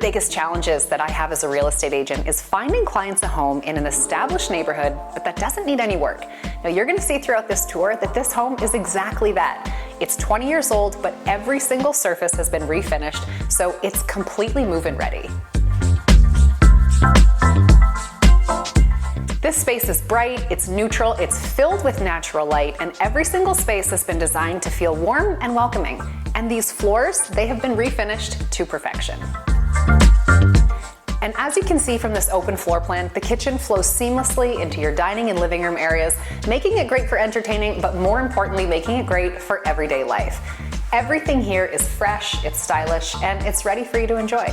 biggest challenges that I have as a real estate agent is finding clients a home in an established neighborhood, but that doesn't need any work. Now you're gonna see throughout this tour that this home is exactly that. It's 20 years old, but every single surface has been refinished, so it's completely move-in ready. This space is bright, it's neutral, it's filled with natural light, and every single space has been designed to feel warm and welcoming. And these floors, they have been refinished to perfection. And as you can see from this open floor plan, the kitchen flows seamlessly into your dining and living room areas, making it great for entertaining, but more importantly, making it great for everyday life. Everything here is fresh, it's stylish, and it's ready for you to enjoy.